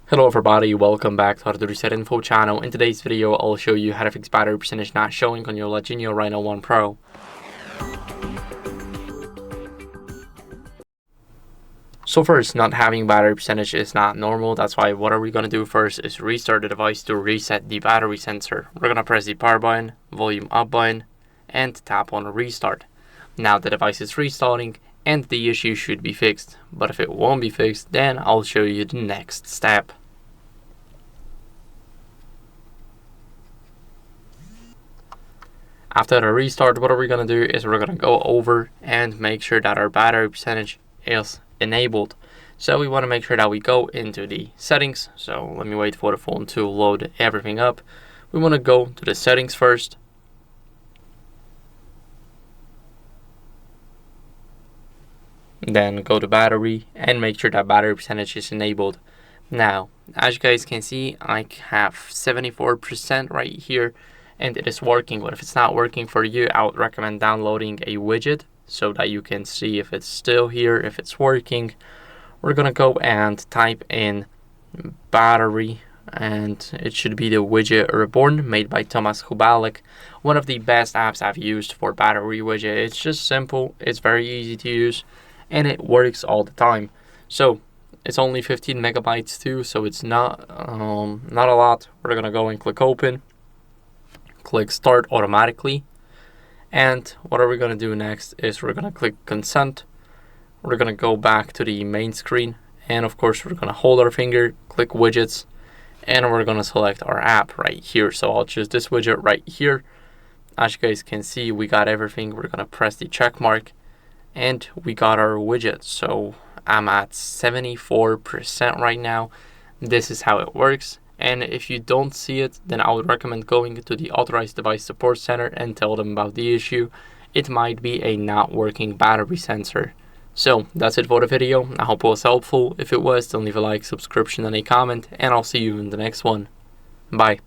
Hello everybody, welcome back to HardReset.Info channel. In today's video, I'll show you how to fix battery percentage not showing on your LAGENIO Rhino 1 Pro. So first, not having battery percentage is not normal. That's why what are we going to do first is restart the device to reset the battery sensor. We're going to press the power button, volume up button, and tap on restart. Now the device is restarting and the issue should be fixed. But if it won't be fixed, then I'll show you the next step. After the restart, what are we going to do is we're going to go over and make sure that our battery percentage is enabled. So we want to make sure that we go into the settings. So let me wait for the phone to load everything up. We want to go to the settings first. Then go to battery and make sure that battery percentage is enabled. Now, as you guys can see, I have 74% right here. And it is working, but if it's not working for you, I would recommend downloading a widget so that you can see if it's still here, if it's working. We're gonna go and type in battery, and it should be the widget Reborn, made by Thomas Hubalik. One of the best apps I've used for battery widget. It's just simple, it's very easy to use, and it works all the time. So it's only 15 megabytes too, so it's not a lot. We're gonna go and click open. Click start automatically, and what are we going to do next is we're going to click consent. We're going to go back to the main screen, and of course we're going to hold our finger, click widgets, and we're going to select our app right here. So I'll choose this widget right here. As you guys can see, we got everything. We're going to press the check mark and we got our widget. So I'm at 74% right now. This is how it works. And if you don't see it, then I would recommend going to the authorized device support center and tell them about the issue. It might be a not working battery sensor. So that's it for the video. I hope it was helpful. If it was, then leave a like, subscription, and a comment, and I'll see you in the next one. Bye.